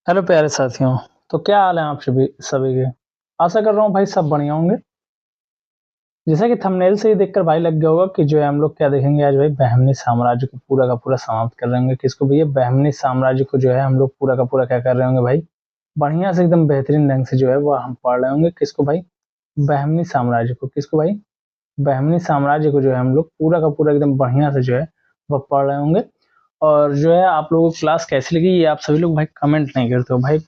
Hello प्यारे साथियों। तो क्या हाल है आप सभी सभी के। आशा कर रहा हूँ भाई सब बढ़िया होंगे। जैसा कि थंबनेल से ही देखकर भाई लग गया होगा कि जो है हम लोग क्या देखेंगे आज भाई, बहमनी साम्राज्य को पूरा का पूरा समाप्त कर रहे होंगे। किसको भैया? बहमनी साम्राज्य को जो है हम लोग पूरा का पूरा क्या कर रहे होंगे भाई, बढ़िया से एकदम बेहतरीन ढंग से जो है वो हम पढ़ रहे होंगे। किसको भाई? बहमनी साम्राज्य को। किसको भाई? बहमनी साम्राज्य को जो है हम लोग पूरा का पूरा एकदम बढ़िया से जो है वह पढ़ रहे होंगे। और जो है आप लोगों को क्लास कैसी लगी ये आप सभी लोग भाई कमेंट नहीं करते हो भाई।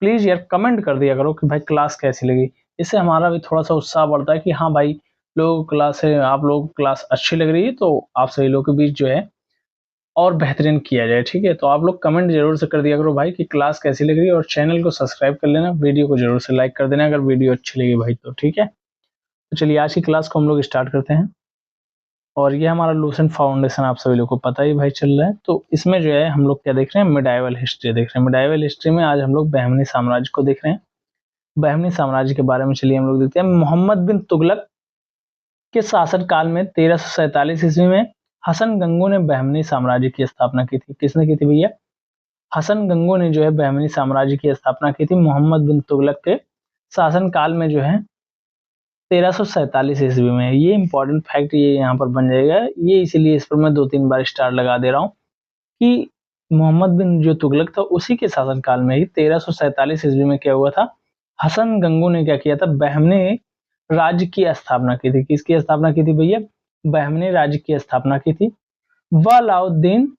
प्लीज यार कमेंट कर दिया करो कि भाई क्लास कैसी लगी। इससे हमारा भी थोड़ा सा उत्साह बढ़ता है कि हाँ भाई, लोग क्लास है, आप लोग क्लास अच्छी लग रही है तो आप सभी लोग के बीच जो है और बेहतरीन किया जाए। ठीक है, तो आप लोग कमेंट जरूर से कर दिया करो भाई कि क्लास कैसी लग रही है, और चैनल को सब्सक्राइब कर लेना, वीडियो को जरूर से लाइक कर देना अगर वीडियो अच्छी लगी भाई तो। ठीक है, तो चलिए आज की क्लास को हम लोग स्टार्ट करते हैं। और ये हमारा लूसेंट फाउंडेशन आप सभी लोग को पता ही भाई चल रहा है। तो इसमें जो है हम लोग क्या देख रहे हैं, मिडाइवल हिस्ट्री देख रहे हैं। मिडाइवल हिस्ट्री में आज हम लोग बहमनी साम्राज्य को देख रहे हैं। बहमनी साम्राज्य के बारे में चलिए हम लोग देखते हैं। मोहम्मद बिन तुगलक के शासन काल में 1347 ईस्वी में हसन गंगू ने बहमनी साम्राज्य की स्थापना की थी। किसने की थी भैया? हसन गंगू ने जो है बहमनी साम्राज्य की स्थापना की थी मोहम्मद बिन तुगलक के शासन काल में जो है 1347 ईस्वी में। ये इंपॉर्टेंट फैक्ट ये यहाँ पर बन जाएगा, ये इसीलिए इस पर मैं 2-3 बार स्टार लगा दे रहा हूँ कि मोहम्मद बिन जो तुगलक था उसी के शासनकाल में ही 1347 ईस्वी में क्या हुआ था, हसन गंगू ने क्या किया था, बहमनी राज्य की स्थापना की थी। किसकी स्थापना की थी भैया? बहमनी राज्य की स्थापना की थी। वह अलाउद्दीन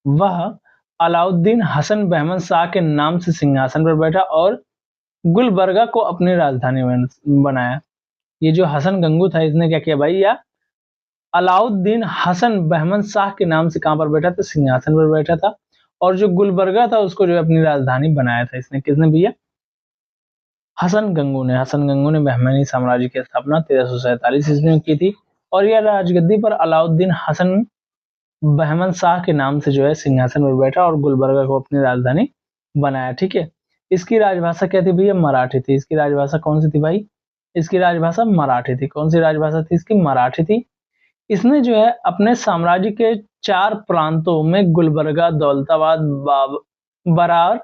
वह अलाउद्दीन हसन बहमन शाह के नाम से सिंहासन पर बैठा और गुलबर्गा को अपनी राजधानी बनाया। ये जो हसन गंगू था इसने क्या किया भाई, या अलाउद्दीन हसन बहमन शाह के नाम से कहां पर बैठा था? सिंहासन पर बैठा था। और जो गुलबर्गा था उसको जो अपनी राजधानी बनाया था इसने। किसने भैया? हसन गंगू ने। हसन गंगू ने बहमनी साम्राज्य की स्थापना 1347 ईस्वी में की थी। और यह राजगद्दी पर अलाउद्दीन हसन बहमन शाह के नाम से जो है सिंहासन पर बैठा और गुलबर्गा को अपनी राजधानी बनाया। ठीक है, इसकी राजभाषा क्या थी भैया? मराठी थी। इसकी राजभाषा कौन सी थी भाई? इसकी राजभाषा मराठी थी। कौन सी राजभाषा थी इसकी? मराठी थी। इसने जो है अपने साम्राज्य के 4 प्रांतों में गुलबर्गा, दौलताबाद, बरार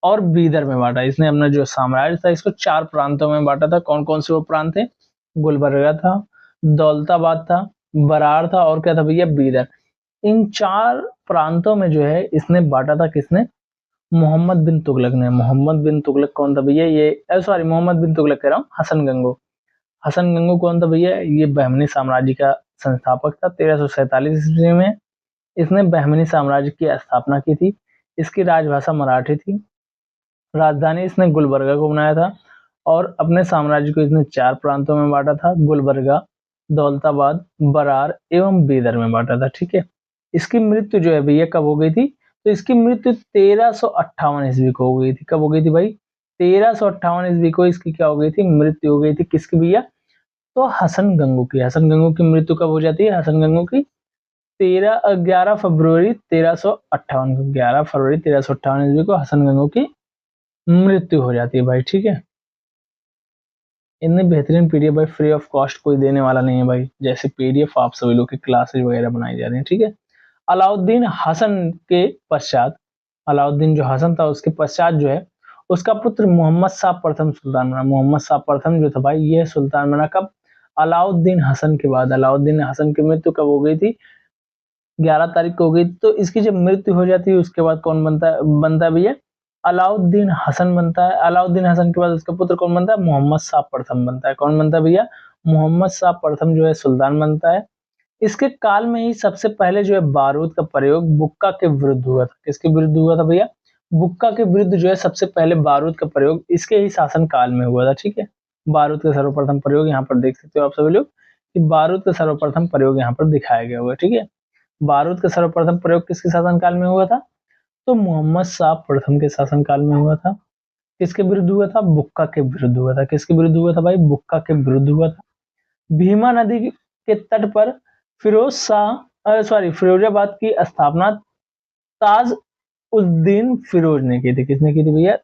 और बीदर में बांटा। इसने अपना जो साम्राज्य था इसको 4 प्रांतों में बांटा था। कौन कौन से वो प्रांत थे? गुलबर्गा था, दौलताबाद था, बरार था और क्या था भैया? बीदर। इन 4 प्रांतों में जो है इसने बांटा था। किसने? मोहम्मद बिन तुगलक ने। मोहम्मद बिन तुगलक कौन था भैया? ये सॉरी, मोहम्मद बिन तुगलक कह रहा हूँ, हसन गंगू। हसन गंगू कौन था भैया? ये बहमनी साम्राज्य का संस्थापक था। 1347 ईस्वी में इसने बहमनी साम्राज्य की स्थापना की थी। इसकी राजभाषा मराठी थी। राजधानी इसने गुलबर्गा को बनाया था और अपने साम्राज्य को इसने 4 प्रांतों में बांटा था, गुलबर्गा, दौलताबाद, बरार एवं बीदर में बांटा था। ठीक है, इसकी मृत्यु जो है भैया कब हो गई थी? तो इसकी मृत्यु 1358 ईस्वी को हो गई थी। कब हो गई थी भाई? 1358 ईस्वी को इसकी क्या हो गई थी? मृत्यु हो गई थी। किसकी भैया? तो हसन गंगू की। हसन गंगू की मृत्यु कब हो जाती है? हसन गंगू की 11 फरवरी 1358 को, 11 फरवरी 1358 ईस्वी को हसन गंगू की मृत्यु हो जाती है भाई। ठीक है, इतनी बेहतरीन पीडीएफ भाई फ्री ऑफ कॉस्ट कोई देने वाला नहीं है भाई, जैसे पीडीएफ आप सभी लोग की क्लासेज वगैरह बनाई जा रही है। ठीक है, अलाउद्दीन हसन के पश्चात, अलाउद्दीन जो हसन था उसके पश्चात जो है उसका पुत्र मोहम्मद शाह प्रथम सुल्तान बना। मोहम्मद शाह प्रथम जो था भाई ये सुल्तान बना कब? अलाउद्दीन हसन के बाद। अलाउद्दीन हसन की मृत्यु कब हो गई थी? 11 तारीख को हो गई। तो इसकी जब मृत्यु हो जाती है उसके बाद कौन बनता है भैया? अलाउद्दीन हसन बनता है। अलाउद्दीन हसन के बाद उसका पुत्र कौन बनता है? मोहम्मद शाह प्रथम बनता है। कौन बनता है भैया? मोहम्मद शाह प्रथम जो है सुल्तान बनता है। इसके काल में ही सबसे पहले जो है बारूद का प्रयोग बुक्का के विरुद्ध हुआ था। किसके विरुद्ध हुआ था भैया? बुक्का के विरुद्ध जो है सबसे पहले बारूद का प्रयोग इसके ही शासन काल में हुआ था। ठीक है, बारूद का सर्वप्रथम प्रयोग यहाँ पर देख सकते हो आप सभी लोग कि बारूद का सर्वप्रथम प्रयोग यहाँ पर दिखाया गया हुआ है। ठीक है, बारूद का सर्वप्रथम प्रयोग किसके शासनकाल में हुआ था? तो मोहम्मद शाह प्रथम के शासनकाल में हुआ था। किसके विरुद्ध हुआ था? बुक्का के विरुद्ध हुआ था। किसके विरुद्ध हुआ था भाई? बुक्का के विरुद्ध हुआ था। भीमा नदी के तट पर फिरोजाबाद की स्थापना ताज उद्दीन फिरोज ने की थी। किसने की थी भैया?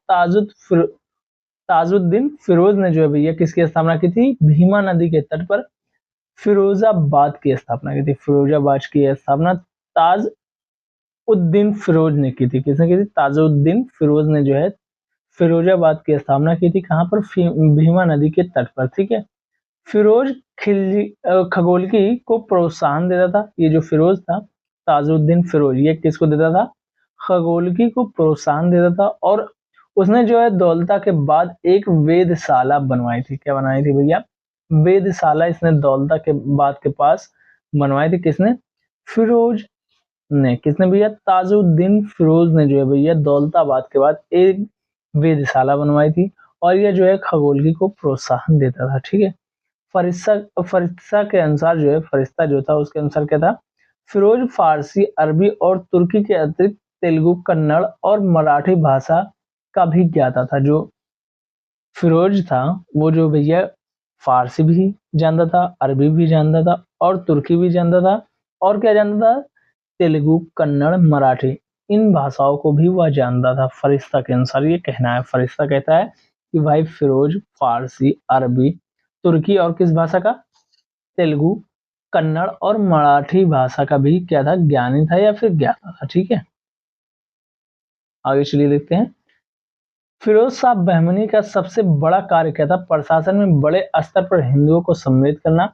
ताजुद्दीन फिरोज ने जो है भैया किसकी स्थापना की थी? भीमा नदी के तट पर फिरोजाबाद की स्थापना की थी। फिरोजाबाद की स्थापना ताज उद्दीन फिरोज ने की थी। किसने की थी? ताजुद्दीन फिरोज ने जो है फिरोजाबाद की स्थापना की थी। कहाँ पर? भीमा नदी के तट पर। ठीक है। फिरोज खिलजी खगोलकी को प्रोत्साहन देता था। ये जो फिरोज था, ताजुद्दीन फिरोज, ये किसको देता था? खगोलकी को प्रोत्साहन देता था। और उसने जो है दौलता के बाद एक वेधशाला बनवाई थी। क्या बनवाई थी भैया? वेधशाला इसने दौलता के बाद के पास बनवाई थी। किसने? फिरोज ने। किसने भैया? ताजुद्दीन फिरोज ने जो है भैया दौलताबाद के बाद एक वेधशाला बनवाई थी। और यह जो है खगोलकी को प्रोत्साहन देता था। ठीक है। फरिश्ता के अनुसार जो है, फरिश्ता जो था उसके अनुसार क्या था? फिरोज फारसी, अरबी और तुर्की के अतिरिक्त तेलुगु, कन्नड़ और मराठी भाषा का भी ज्ञाता था। जो फिरोज था वो जो भैया फारसी भी जानता था, अरबी भी जानता था और तुर्की भी जानता था। और क्या जानता था? तेलुगु, कन्नड़, मराठी, इन भाषाओं को भी वह जानता था। फरिश्ता के अनुसार ये कहना है। फरिश्ता कहता है कि भाई फिरोज फारसी, अरबी, तुर्की और किस भाषा का? तेलुगु, कन्नड़ और मराठी भाषा का भी क्या था? ज्ञानी था या फिर ज्ञाता था। ठीक है। आगे चलिए देखते हैं। फिरोज शाह बहमनी का सबसे बड़ा कार्य क्या था? प्रशासन में बड़े स्तर पर हिंदुओं को सम्मिलित करना।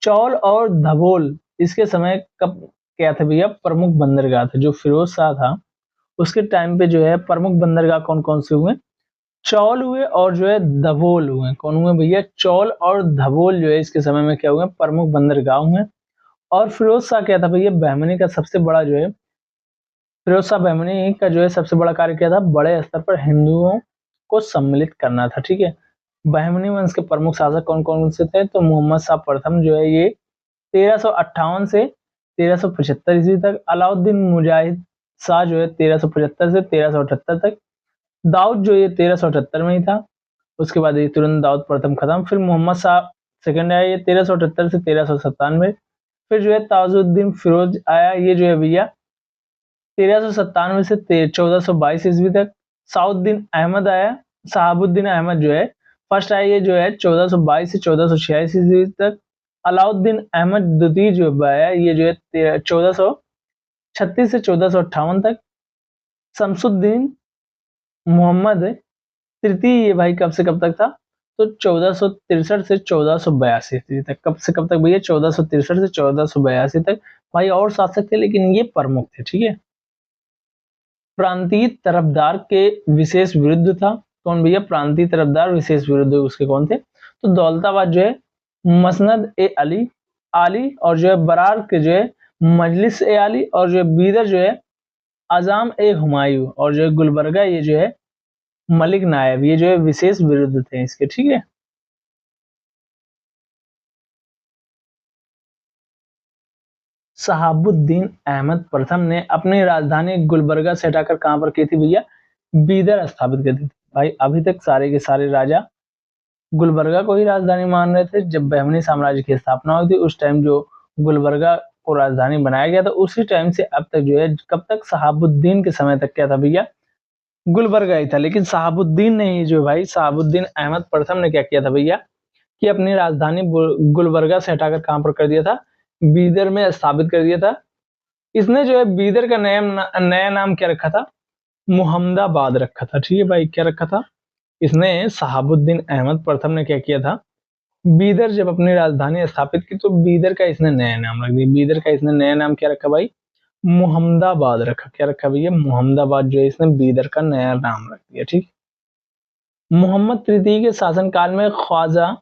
चौल और धबोल इसके समय कब क्या थे भैया? प्रमुख बंदरगाह थे। जो फिरोज शाह था उसके टाइम पे जो है प्रमुख बंदरगाह कौन कौन से हुए? चौल हुए और जो है धबोल हुए। कौन हुए भैया? चौल और धबोल जो है इसके समय में क्या हुए? प्रमुख बंदरगाह हुए। और फिरोज शाह क्या था भैया? बहमनी का सबसे बड़ा जो है, फिरोज शाह बहमनी का जो है सबसे बड़ा कार्य क्या था? बड़े स्तर पर हिंदुओं को सम्मिलित करना था। ठीक है। बहमनी वंश के प्रमुख शासक कौन कौन से थे? तो मोहम्मद शाह प्रथम जो है ये 1358 से 1375 ईस्वी तक। अलाउद्दीन मुजाहिद शाह जो है 1375 से 1378 तक। दाऊद जो ये 1378 में ही था। उसके बाद ये तुरंत दाऊद प्रथम खत्म। फिर मोहम्मद शाह सेकंड आया, ये 1378 से 1397। फिर जो है ताजुद्दीन फिरोज आया, ये जो है भैया 1397 से 1422 ईस्वी तक। साउद्दीन अहमद आया, शहाबुद्दीन अहमद जो है फर्स्ट आया, ये जो है 1422 से 1486 ईस्वी तक। अलाउद्दीन अहमद द्वितीय जो आया, ये जो है 1436 से 1458 तक। शमसुद्दीन मोहम्मद तृतीय ये भाई कब से कब तक था? तो 1463 से 1482 तक। कब से कब तक भैया? 1463 से 1482 तक। भाई और शासक थे लेकिन ये प्रमुख थे। ठीक है। प्रांतीय तरफदार के विशेष विरुद्ध था। कौन भैया? प्रांतीय तरफदार विशेष विरुद्ध उसके कौन थे? तो दौलताबाद जो है मसनद ए अली आली, और जो है बरार के जो है मजलिस ए आली, और जो है बीदर जो है आजाम ए हुमायूं, और जो है गुलबर्गा ये जो है मलिक नायब, ये जो है विशेष विरुद्ध थे इसके। ठीक है। शहाबुद्दीन अहमद प्रथम ने अपनी राजधानी गुलबर्गा से हटाकर कहां पर की थी भैया? बीदर स्थापित कर दी थी। भाई अभी तक सारे के सारे राजा गुलबर्गा को ही राजधानी मान रहे थे। जब बहमनी साम्राज्य की स्थापना हुई थी उस टाइम जो गुलबर्गा को राजधानी बनाया गया था, उसी टाइम से अब तक जो है कब तक? शहाबुद्दीन के समय तक क्या था भैया? गुलबर्गा ही था। लेकिन शहाबुद्दीन ने ही जो भाई शहाबुद्दीन अहमद प्रथम ने क्या किया था भैया कि अपनी राजधानी गुलबर्गा से हटाकर कहां पर कर दिया था? बीदर में स्थापित कर दिया था। इसने जो है बीदर का नया नाम क्या रखा था? मुहम्मदाबाद रखा था। ठीक है भाई, क्या रखा था? इसने शहाबुद्दीन अहमद प्रथम ने क्या किया था? बीदर जब अपनी राजधानी स्थापित की तो बीदर का इसने नया नाम रख दिया। बीदर का इसने नया नाम क्या रखा भाई? मुहम्मदाबाद रखा। क्या रखा भैया? मुहम्मदाबाद जो है इसने बीदर का नया नाम रख दिया। ठीक। मोहम्मद तृतीय के शासनकाल में ख्वाजा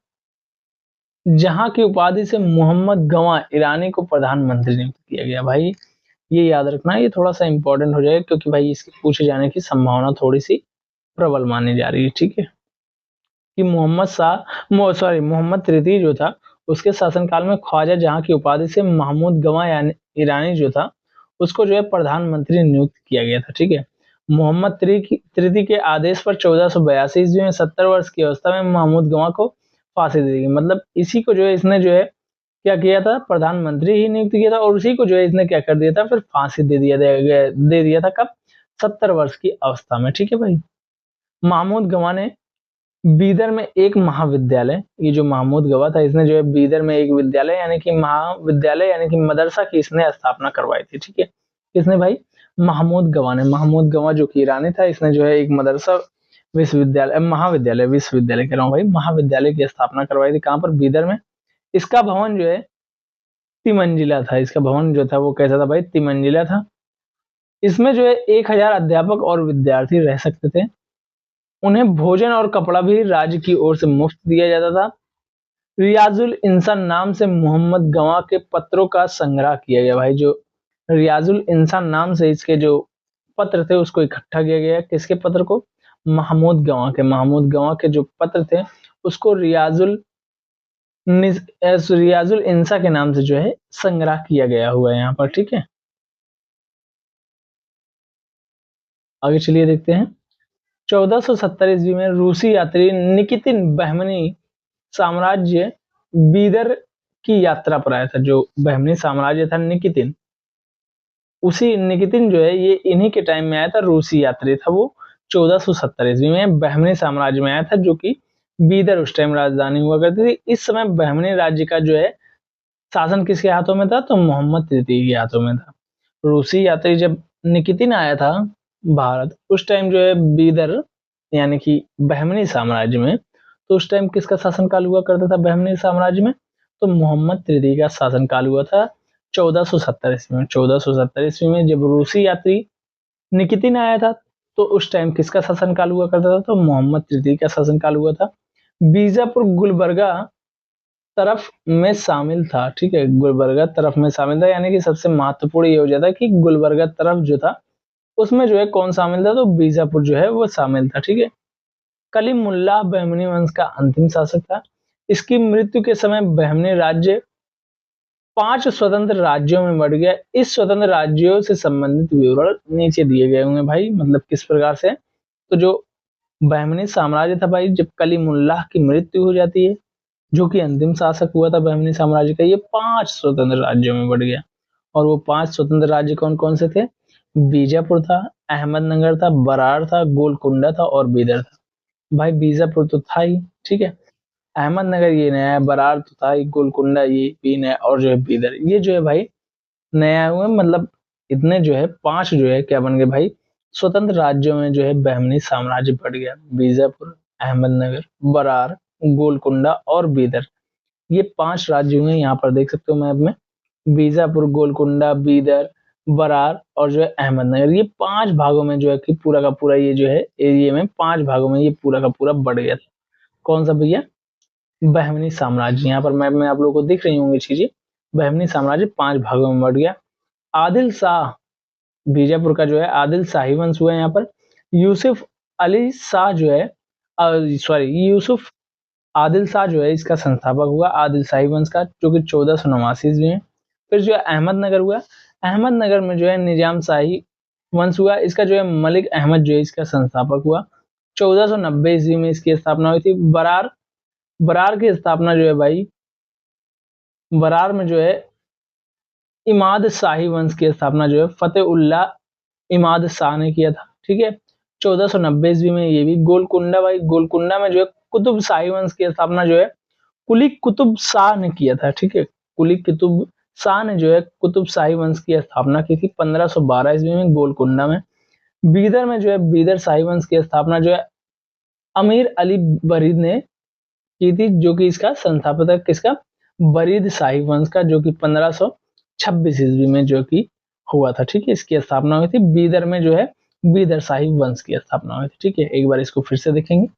जहां की उपाधि से मोहम्मद गवां ईरानी को प्रधानमंत्री नियुक्त किया गया। भाई ये याद रखना, ये थोड़ा सा इंपॉर्टेंट हो जाएगा क्योंकि भाई इसके पूछे जाने की संभावना थोड़ी सी प्रबल मानी जा रही है। ठीक है। कि मोहम्मद तृतीय जो था उसके शासनकाल में ख्वाजा जहां की उपाधि से महमूद गवां यानी ईरानी जो था उसको जो है प्रधानमंत्री नियुक्त किया गया था। ठीक है। मोहम्मद तृतीय के आदेश पर 1482 ईस्वी में 70 वर्ष की अवस्था में महमूद गवां को फांसी दे दी गई। मतलब इसी को जो है इसने जो है क्या किया था? प्रधानमंत्री ही नियुक्त किया था, और उसी को जो है इसने क्या कर दिया था? फिर फांसी दे दिया था। कब? 70 वर्ष की अवस्था में। ठीक है भाई। महमूद गवां ने बीदर में एक महाविद्यालय, ये जो महमूद गवाह था इसने जो है बीदर में एक विद्यालय यानी कि महाविद्यालय यानी कि मदरसा की इसने स्थापना करवाई थी। ठीक है। किसने भाई? महमूद गवाह ने। महमूद गवाह जो कि ईरानी था, इसने जो है एक मदरसा विश्वविद्यालय कह रहा हूँ भाई, महाविद्यालय की स्थापना करवाई थी। कहाँ पर? बीदर में। इसका भवन जो है तिमंजिला था। इसका भवन जो था वो कैसा था भाई? तिमंजिला था। इसमें जो है 1000 अध्यापक और विद्यार्थी रह सकते थे। उन्हें भोजन और कपड़ा भी राज्य की ओर से मुफ्त दिया जाता था। रियाजुल इंसान नाम से मोहम्मद गवाह के पत्रों का संग्रह किया गया भाई। जो रियाजुल इंसान नाम से इसके जो पत्र थे उसको इकट्ठा किया गया। किसके पत्र को? महमूद गवाह के। महमूद गवाह के जो पत्र थे उसको रियाजुल इंसा के नाम से जो है संग्रह किया गया हुआ है यहाँ पर। ठीक है, आगे चलिए देखते हैं। 1470 ईस्वी में रूसी यात्री निकितिन बहमनी साम्राज्य बीदर की यात्रा पर आया था। जो बहमनी साम्राज्य था निकितिन, उसी निकितिन जो है ये इन्हीं के टाइम में आया था। रूसी यात्री था वो। 1470 ईस्वी में बहमनी साम्राज्य में आया था, जो कि बीदर उस टाइम राजधानी हुआ करती थी। इस समय बहमनी राज्य का जो है शासन किसके हाथों में था? तो मोहम्मद तृतीय के हाथों में था। रूसी यात्री जब निकितिन आया था भारत, उस टाइम जो है बीदर यानी कि बहमनी साम्राज्य में, तो उस टाइम किसका शासनकाल हुआ करता था बहमनी साम्राज्य में? तो मोहम्मद तृतीय का शासनकाल हुआ था 1470 ईस्वी में। 1470 ईस्वी में जब रूसी यात्री निकितिन आया था, तो उस टाइम किसका शासनकाल हुआ करता था? तो मोहम्मद तृतीय का शासनकाल हुआ था। बीजापुर गुलबर्गा तरफ में शामिल था। ठीक है, गुलबर्गा तरफ में शामिल था, यानी कि सबसे महत्वपूर्ण ये हो जाता कि गुलबर्गा तरफ जो था उसमें जो है कौन शामिल था? तो बीजापुर जो है वो शामिल था। ठीक है, कलीमुल्लाह बहमनी वंश का अंतिम शासक था। इसकी मृत्यु के समय बहमनी राज्य 5 स्वतंत्र राज्यों में बढ़ गया। इस स्वतंत्र राज्यों से संबंधित विवरण नीचे दिए गए होंगे भाई। मतलब किस प्रकार से? तो जो बहमनी साम्राज्य था भाई, जब कलीमुल्लाह की मृत्यु हो जाती है, जो कि अंतिम शासक हुआ था बहमनी साम्राज्य का, ये 5 स्वतंत्र राज्यों में बढ़ गया। और वो 5 स्वतंत्र राज्य कौन कौन से थे? बीजापुर था, अहमदनगर था, बरार था, गोलकुंडा था और बीदर था। भाई बीजापुर तो था ही, ठीक है, अहमदनगर ये नया है, बरार तो था ही, गोलकुंडा ये भी नया, और जो है बीदर ये जो है भाई नया हुआ। मतलब इतने जो है 5 जो है क्या बन गए भाई? स्वतंत्र राज्यों में जो है बहमनी साम्राज्य बढ़ गया। बीजापुर, अहमदनगर, बरार, गोलकुंडा और बीदर, ये 5 राज्य हुए। यहाँ पर देख सकते हो मैप में, बीजापुर, गोलकुंडा, बीदर, बरार और जो है अहमदनगर, ये 5 भागों में जो है कि पूरा का पूरा ये जो है एरिया में 5 भागों में ये पूरा का पूरा बढ़ गया था। कौन सा भैया? बहमनी साम्राज्य। यहाँ पर मैप में आप लोगों को दिख रही होंगी चीजें। बहमनी साम्राज्य 5 भागों में बढ़ गया। आदिल शाह, बीजापुर का जो है आदिल शाही वंश हुआ है यहाँ पर। यूसुफ अली शाह जो है, सॉरी यूसुफ आदिल शाह जो है इसका संस्थापक हुआ आदिल शाही वंश का, जो कि 1489 ईस्वी में। फिर जो है अहमदनगर हुआ। अहमदनगर में जो है निजाम शाही वंश हुआ। इसका जो है मलिक अहमद जो है इसका संस्थापक हुआ। 1490 ईस्वी में इसकी स्थापना हुई थी। बरार, बरार की स्थापना जो है भाई, बरार में जो है इमाद शाही वंश की स्थापना जो है फतेह इमाद शाह ने किया था। ठीक है, 1490 ईस्वी में ये भी। गोलकुंडा भाई, गोलकुंडा में जो है कुतुब शाही वंश की स्थापना जो है कुली कुतुब शाह ने किया था। ठीक है, कुली कुतुब शाह ने जो है कुतुब शाही वंश की स्थापना की थी 1512 ईस्वी में गोलकुंडा में। बीदर में जो है बीदर शाही वंश की स्थापना जो है अमीर अली बरीद ने की थी, जो कि इसका संस्थापक है। किसका? बरीद शाही वंश का, जो कि 1526 ईस्वी में जो कि हुआ था। ठीक है, इसकी स्थापना हुई थी। बीदर में जो है बीदर शाही वंश की स्थापना हुई थी। ठीक है, एक बार इसको फिर से देखेंगे।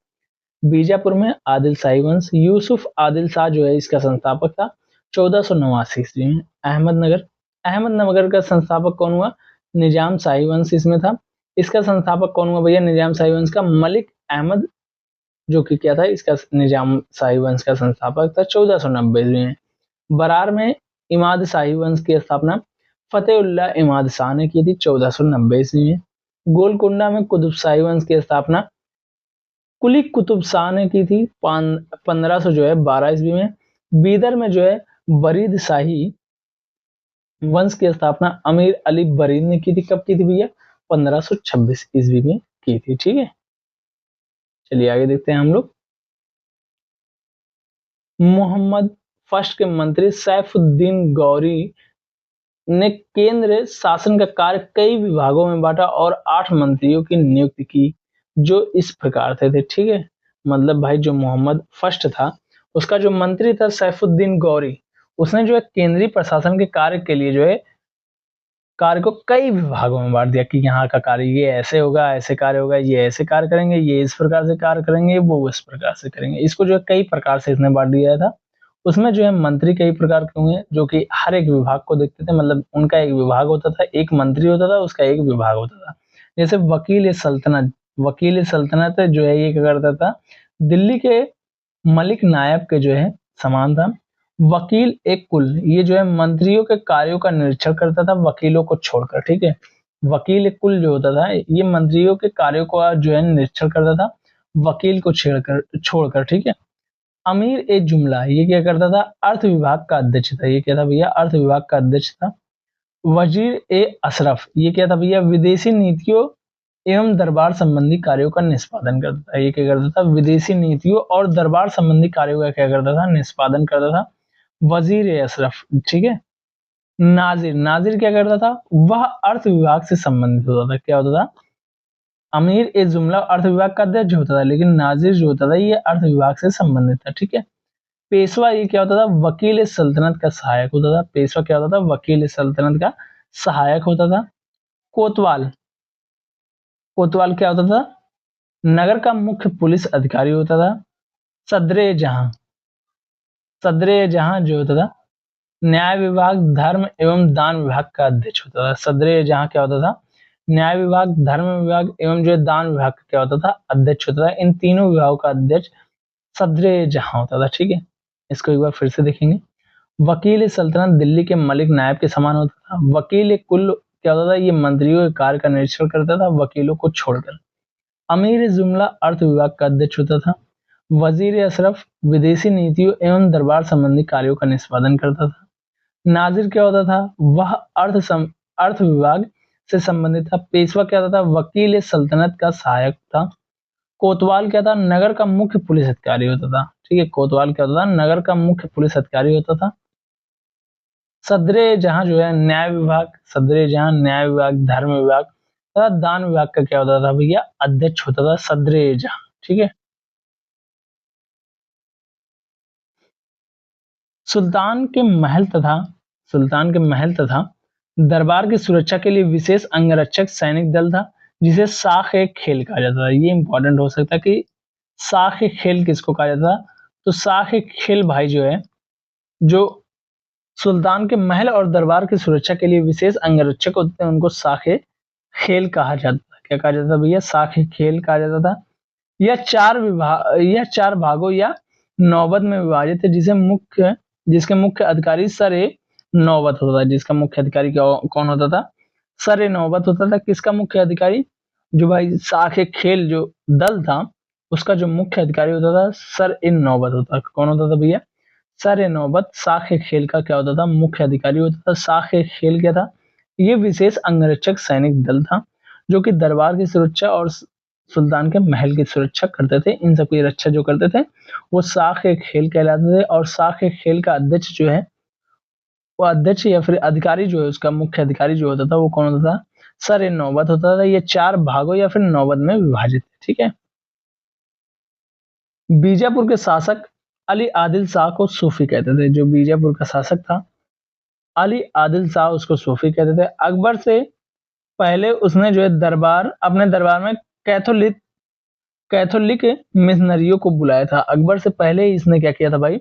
बीजापुर में आदिल शाही वंश, यूसुफ आदिल शाह जो है इसका संस्थापक था 1489 ईस्वी में। अहमदनगर, अहमदनगर का संस्थापक कौन हुआ? निजाम शाही वंश इसमें था। इसका संस्थापक कौन हुआ भैया? निजाम शाही वंश का मलिक अहमद, जो कि क्या था इसका निजाम शाही वंश का संस्थापक था 1490 ईस्वी में। बरार में इमाद शाही वंश की स्थापना फतेहुल्लाह इमाद शाह ने की थी 1490 ईस्वी में। गोलकुंडा में कुतुब शाही वंश की स्थापना कुली कुतुब शाह ने की थी 1500 जो है 12 ईस्वी में। बीदर में जो है बरीद शाही वंश की स्थापना अमीर अली बरीद ने की थी। कब की थी भैया? 1526 ईस्वी में की थी। ठीक है, चलिए आगे देखते हैं हम लोग। मोहम्मद फर्स्ट के मंत्री सैफुद्दीन गौरी ने केंद्र शासन का कार्य कई विभागों में बांटा और 8 मंत्रियों की नियुक्ति की, जो इस प्रकार थे, ठीक है। मतलब भाई जो मोहम्मद फर्स्ट था, उसका जो मंत्री था सैफुद्दीन गौरी, उसने जो है केंद्रीय प्रशासन के कार्य के लिए जो है कार्य को कई विभागों में बांट दिया कि यहाँ का कार्य ये ऐसे होगा, ऐसे कार्य होगा, ये ऐसे कार्य करेंगे, ये इस प्रकार से कार्य करेंगे, वो इस प्रकार से करेंगे। इसको जो है कई प्रकार से इसने बांट दिया था। उसमें जो है मंत्री कई प्रकार के हुए, जो कि हर एक विभाग को देखते थे, मतलब उनका एक विभाग होता था, एक मंत्री होता था, उसका एक विभाग होता था। जैसे वकील सल्तनत जो है ये क्या करता था, दिल्ली के मलिक नायब के जो है समान था। वकील एक कुल, ये जो है मंत्रियों के कार्यों का निरीक्षण करता था वकीलों को छोड़कर, ठीक है। वकील एक कुल जो होता था, ये मंत्रियों के कार्यों का जो है निरीक्षण करता था वकील को छोड़कर, ठीक है। अमीर ए जुमला, ये क्या करता था, अर्थ विभाग का अध्यक्ष था। ये क्या था भैया, अर्थ विभाग का अध्यक्ष था। वजीर ए अशरफ, ये क्या था भैया, विदेशी नीतियों एवं दरबार संबंधी कार्यों का निष्पादन करता था। ये क्या करता था, विदेशी नीतियों और दरबार संबंधी कार्यों का क्या करता था, निष्पादन करता था वजीर ए अशरफ, ठीक है। नाजिर क्या करता था, वह अर्थ विभाग से संबंधित होता था। क्या होता था, अमीर ए जुमला अर्थ विभाग का अध्यक्ष होता था, लेकिन नाजिर जो होता था ये अर्थ विभाग से संबंधित था, ठीक है। पेशवा ये क्या होता था, वकील सल्तनत का सहायक होता था। पेशवा क्या होता था, वकील सल्तनत का सहायक होता था। कोतवाल कोतवाल क्या होता था, नगर का मुख्य पुलिस अधिकारी होता था। सदरे जहां जो होता था, न्याय विभाग, धर्म एवं दान विभाग का अध्यक्ष होता था। सदरे जहां क्या होता था, न्याय विभाग, धर्म विभाग एवं जो दान विभाग का क्या होता था, अध्यक्ष होता था। इन तीनों विभागों का अध्यक्ष सदरे जहां होता था, ठीक है। इसको एक बार फिर से देखेंगे। वकील सल्तनत दिल्ली के मलिक नायब के समान होता था। वकील कुल क्या होता था, ये मंत्रियों के कार्य का निरीक्षण करता था वकीलों को छोड़कर। अमीर जुमला अर्थ विभाग का अध्यक्ष होता था। वजीर अशरफ विदेशी नीतियों एवं दरबार संबंधी कार्यों का निष्पादन करता था। नाजिर क्या होता था, वह अर्थ विभाग से संबंधित था। पेशवा क्या होता था, वकील सल्तनत का सहायक था। कोतवाल क्या था, नगर का मुख्य पुलिस अधिकारी होता था, ठीक है। कोतवाल क्या होता था, नगर का मुख्य पुलिस अधिकारी होता था। सदरे जहां जो है न्याय विभाग, धर्म विभाग तथा दान विभाग का क्या होता था भैया, अध्यक्ष होता था सदरे जहां, ठीक है। सुल्तान के महल तथा दरबार की सुरक्षा के लिए विशेष अंगरक्षक सैनिक दल था, जिसे साख ए खेल कहा जाता था। ये इंपॉर्टेंट हो सकता है कि साख ए खेल किसको कहा जाता था, तो साख ए खेल भाई जो है, जो सुल्तान के महल और दरबार की सुरक्षा के लिए विशेष अंगरक्षक होते थे, उनको साख ए खेल कहा जाता था। क्या कहा जाता था भैया, साख ए खेल कहा जाता था। यह चार भागों या नौबत में विभाजित है, जिसके मुख्य अधिकारी सर ए नौबत होता था। जिसका मुख्य अधिकारी कौन होता था, सर ए नौबत होता था। किसका मुख्य अधिकारी, जो भाई साख ए खेल जो दल था, उसका जो मुख्य अधिकारी होता था सर ए नौबत होता। कौन होता था भैया, सर ए नौबत साख ए खेल का क्या होता था, मुख्य अधिकारी होता था। साख ए खेल क्या था, ये विशेष अंगरक्षक सैनिक दल था, जो कि दरबार की सुरक्षा और सुल्तान के महल की सुरक्षा करते थे। इन सबकी रक्षा जो करते थे वो साख ए खेल कहलाते थे। और साख ए खेल का अध्यक्ष जो है, वो अध्यक्ष या फिर अधिकारी जो है, उसका मुख्य अधिकारी जो होता था वो कौन होता था, सर ए नौबत होता था। ये चार भागों या फिर नौबत में विभाजित है, ठीक है। बीजापुर के शासक अली आदिल शाह को सूफी कहते थे। जो बीजापुर का शासक था अली आदिल शाह, उसको सूफी कहते थे। अकबर से पहले उसने जो है अपने दरबार में कैथोलिक मिशनरियों को बुलाया था। अकबर से पहले ही इसने क्या किया था भाई,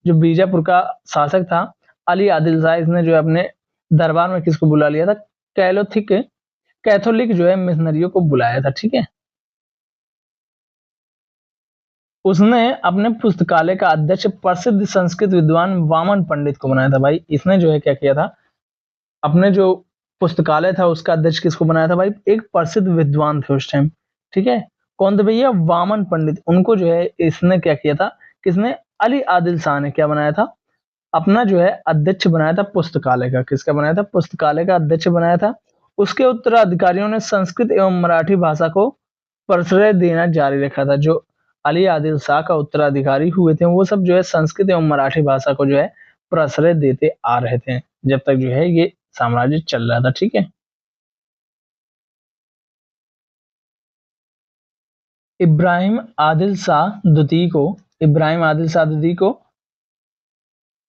जो बीजापुर का शासक था अली आदिल शाह, इसने जो है अपने दरबार में किसको बुला लिया था, कैथोलिक जो है मिशनरियों को बुलाया था, ठीक है। उसने अपने पुस्तकालय का अध्यक्ष प्रसिद्ध संस्कृत विद्वान वामन पंडित को बनाया था। भाई इसने जो है क्या किया था, अपने जो पुस्तकालय था उसका अध्यक्ष किसको बनाया था भाई, एक प्रसिद्ध विद्वान थे उस टाइम, ठीक है। कौन थे भैया, वामन पंडित। उनको जो है इसने क्या किया था, किसने, अली आदिल शाह ने क्या बनाया था, अपना जो है अध्यक्ष बनाया था पुस्तकालय का। किसका बनाया था, पुस्तकालय का अध्यक्ष बनाया था। उसके उत्तराधिकारियों ने संस्कृत एवं मराठी भाषा को प्रश्रय देना जारी रखा था। जो अली आदिल शाह का उत्तराधिकारी हुए थे वो सब जो है संस्कृत एवं मराठी भाषा को जो है प्रश्रय देते आ रहे थे, जब तक जो है ये साम्राज्य चल रहा था। ठीक है, इब्राहिम आदिल शाह द्वितीय को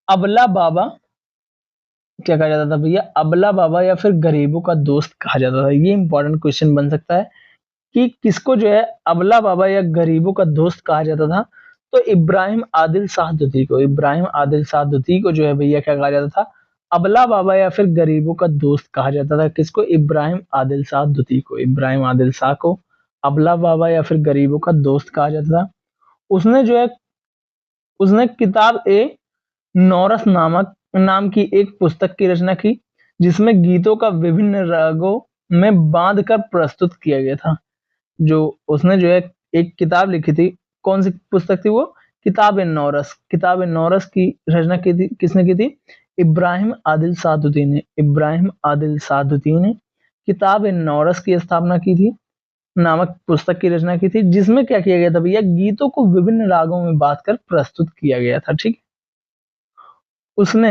अबला बाबा क्या कहा जाता था भैया? अबला बाबा या फिर गरीबों का दोस्त कहा जाता था। ये इंपॉर्टेंट क्वेश्चन बन सकता है कि किसको जो है अबला बाबा या गरीबों का दोस्त कहा जाता था। तो इब्राहिम आदिल शाह द्वितीय को जो है भैया क्या कहा जाता था? अबला बाबा या फिर गरीबों का दोस्त कहा जाता था। किसको? इब्राहिम आदिल शाह द्वितीय को। इब्राहिम आदिल शाह को अबला बाबा या फिर गरीबों का दोस्त कहा जाता था। उसने जो है उसने किताब ए नौरस नामक नाम की एक पुस्तक की रचना की, जिसमें गीतों का विभिन्न रागों में बांध कर प्रस्तुत किया गया था। जो उसने जो है एक किताब लिखी थी, कौन सी पुस्तक थी वो? किताब ए नौरस। किताब ए नौरस की रचना की थी, किसने की थी? इब्राहिम आदिल सादुद्दी ने। इब्राहिम आदिल सादुद्दी ने किताब ए नौरस की स्थापना की थी, नामक पुस्तक की रचना की थी, जिसमें क्या किया गया था भैया? गीतों को विभिन्न रागों में बांध कर प्रस्तुत किया गया था। ठीक, उसने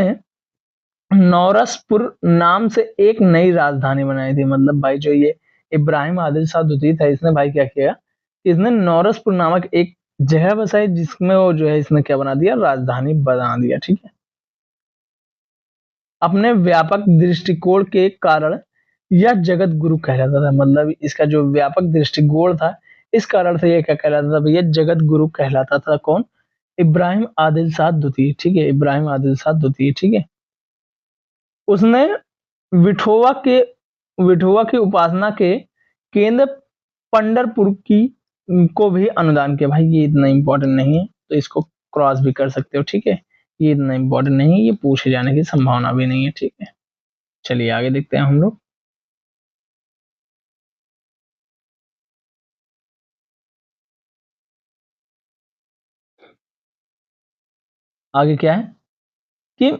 नौरसपुर नाम से एक नई राजधानी बनाई थी। मतलब भाई जो ये इब्राहिम आदिल शाह द्वितीय था, इसने भाई क्या किया? इसने नौरसपुर नामक एक जगह बसाई, जिसमें वो जो है इसने क्या बना दिया? राजधानी बना दिया। ठीक है, अपने व्यापक दृष्टिकोण के कारण यह जगत गुरु कहलाता था। मतलब इसका जो व्यापक दृष्टिकोण था, इस कारण से यह क्या कहलाता था भैया? जगत गुरु कहलाता था। कौन? इब्राहिम आदिल शाह द्वितीय। ठीक है, इब्राहिम आदिल शाह द्वितीय। ठीक है, उसने विठोवा के विठोवा की उपासना के केंद्र पंडरपुर की को भी अनुदान किया। भाई ये इतना इंपॉर्टेंट नहीं है, तो इसको क्रॉस भी कर सकते हो। ठीक है, ये इतना इंपॉर्टेंट नहीं है, ये पूछे जाने की संभावना भी नहीं है। ठीक है, चलिए आगे देखते हैं हम लोग। आगे क्या है कि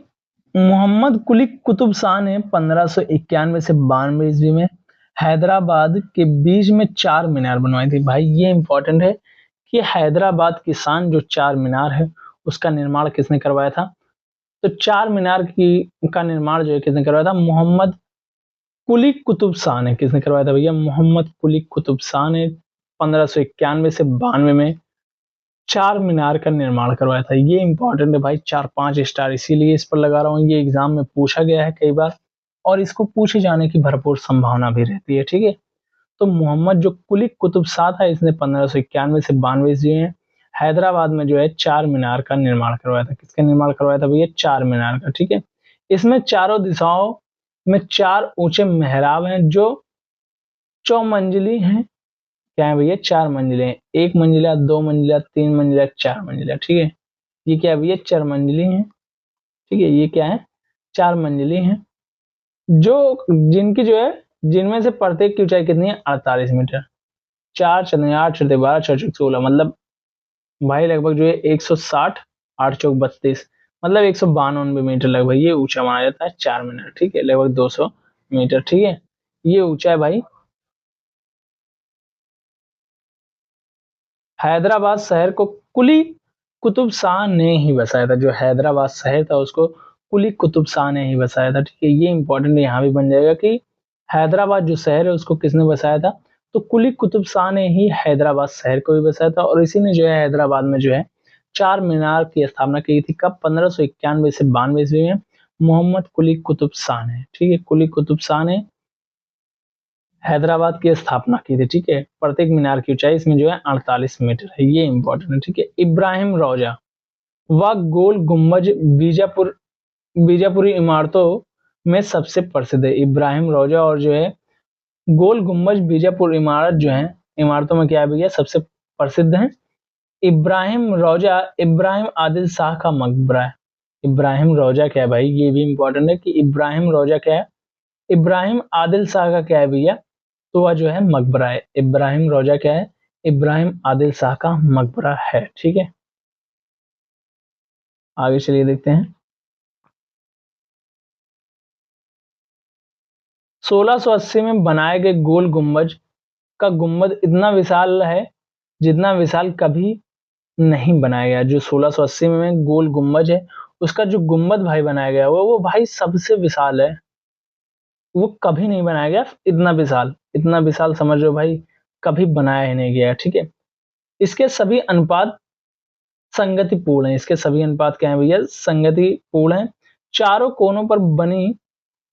मोहम्मद कुली कुतुब शाह ने 1591 से 92 ईस्वी में हैदराबाद के बीच में चार मीनार बनवाई थी। भाई ये इंपॉर्टेंट है कि हैदराबाद की शान जो चार मीनार है, उसका निर्माण किसने करवाया था? तो चार मीनार की का निर्माण जो है किसने करवाया था? मोहम्मद कुली कुतुब शाह ने। किसने करवाया था भैया? मोहम्मद कुली कुतुब शाह ने 1591 से 92 में चार मीनार का निर्माण करवाया था। ये इंपॉर्टेंट है भाई, 4-5 स्टार इसीलिए इस पर लगा रहा हूँ। ये एग्जाम में पूछा गया है कई बार, और इसको पूछे जाने की भरपूर संभावना भी रहती है। ठीक है, तो मोहम्मद जो कुली कुतुब शाह था, इसने 1591 से 92 ईस्वी में हैदराबाद में जो है चार मीनार का निर्माण करवाया था। किसका निर्माण करवाया था भैया? चार मीनार का। ठीक है, इसमें चारों दिशाओं में चार ऊंचे मेहराब हैं, जो चौमंजिली हैं। क्या है भैया? चार मंजिलें हैं। एक मंजिला, दो मंजिला, तीन मंजिला, चार मंजिला। ठीक है, ये क्या है भैया? चार मंजिली हैं। ठीक है, ये क्या है? चार मंजिली हैं, जो जिनकी जो है जिनमें से प्रत्येक की ऊंचाई कितनी है? 48 मीटर। चार चौदह 8 चौदह 12 6 चौक 16, मतलब भाई लगभग जो है 160, 8 चौक 32, मतलब 192 मीटर लगभग ये ऊंचा माना जाता है चार मीनार। ठीक है, लगभग 200 मीटर। ठीक है, ये ऊंचा है भाई। हैदराबाद शहर को कुली कुतुब शाह ने ही बसाया था। जो हैदराबाद शहर था, उसको कुली कुतुब शाह ने ही बसाया था। ठीक है, ये इंपॉर्टेंट यहाँ भी बन जाएगा कि हैदराबाद जो शहर है, उसको किसने बसाया था? तो कुली कुतुब शाह ने ही हैदराबाद शहर को भी बसाया था, और इसी ने जो है हैदराबाद में जो है चार मीनार की स्थापना की थी। कब? 1591 से 92 ईस्वी में मोहम्मद कुली कुतुब शाह ने। ठीक है, कुली कुतुब शाह ने हैदराबाद की स्थापना की थी। ठीक है, प्रत्येक मीनार की ऊंचाई इसमें जो है 48 मीटर है। ये इंपॉर्टेंट है। ठीक है, इब्राहिम रोजा व गोल गुम्बज बीजापुरी इमारतों में सबसे प्रसिद्ध है। इब्राहिम रोजा और जो है गोल गुम्बज बीजापुर इमारत जो है, इमारतों में क्या है भैया? सबसे प्रसिद्ध है। इब्राहिम रोजा इब्राहिम आदिल शाह का मकबरा है। इब्राहिम रोजा क्या है भाई? ये भी इंपॉर्टेंट है कि इब्राहिम रोजा क्या है? इब्राहिम आदिल शाह का क्या है भैया? तो वह जो है मकबरा है। इब्राहिम रोजा क्या है? इब्राहिम आदिल शाह का मकबरा है। ठीक है, आगे चलिए देखते हैं। 1680 में बनाए गए गोल गुम्बज का गुम्बद इतना विशाल है जितना विशाल कभी नहीं बनाया गया। जो 1680 में गोल गुम्बज है, उसका जो गुम्बद भाई बनाया गया वो भाई सबसे विशाल है। वो कभी नहीं बनाया गया इतना विशाल समझ लो भाई, कभी बनाया ही नहीं गया। ठीक है, इसके सभी अनुपात संगतिपूर्ण है। इसके सभी अनुपात क्या है भैया? संगतिपूर्ण है। चारों कोनों पर बनी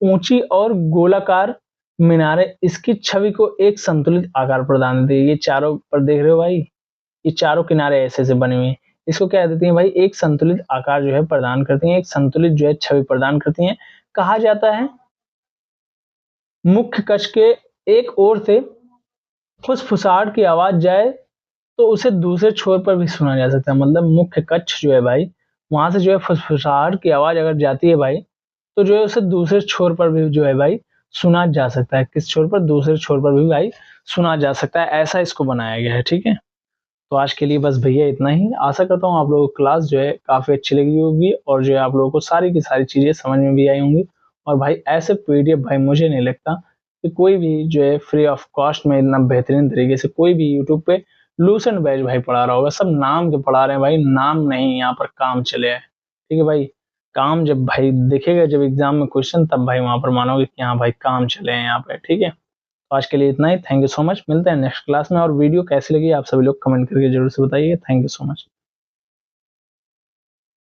ऊंची और गोलाकार मीनारें इसकी छवि को एक संतुलित आकार प्रदान देती है। ये चारों पर देख रहे हो भाई, ये चारों किनारे ऐसे ऐसे बनी हुई हैं, इसको क्या देती हैं भाई? एक संतुलित आकार जो है प्रदान करती हैं, एक संतुलित जो है छवि प्रदान करती हैं। कहा जाता है मुख्य कक्ष के एक ओर से फुसफुसाहट की आवाज जाए तो उसे दूसरे छोर पर भी सुना जा सकता है। मतलब मुख्य कक्ष जो है भाई, वहां से जो है फुसफुसाहट की आवाज अगर जाती है भाई, तो जो है उसे दूसरे छोर पर भी जो है भाई सुना जा सकता है। किस छोर पर? दूसरे छोर पर भी भाई सुना जा सकता है। ऐसा इसको बनाया गया है। ठीक है, तो आज के लिए बस भैया इतना ही। आशा करता हूँ आप लोगों को क्लास जो है काफी अच्छी लगी होगी और जो है आप लोगों को सारी की सारी चीजें समझ में भी आई होंगी। और भाई ऐसे पीडीएफ भाई मुझे नहीं लगता कि कोई भी जो है फ्री ऑफ कॉस्ट में इतना बेहतरीन तरीके से कोई भी यूट्यूब पे लूसेंट बैच भाई पढ़ा रहा होगा। सब नाम के पढ़ा रहे हैं भाई, नाम नहीं, यहाँ पर काम चले है। ठीक है भाई, काम जब भाई दिखेगा जब एग्जाम में क्वेश्चन, तब भाई वहां पर मानोगे कि हाँ भाई काम चले हैं यहाँ पे। ठीक है, तो आज के लिए इतना ही। थैंक यू सो मच, मिलते हैं नेक्स्ट क्लास में। और वीडियो कैसी लगी आप सभी लोग कमेंट करके जरूर से बताइए। Thank you so much.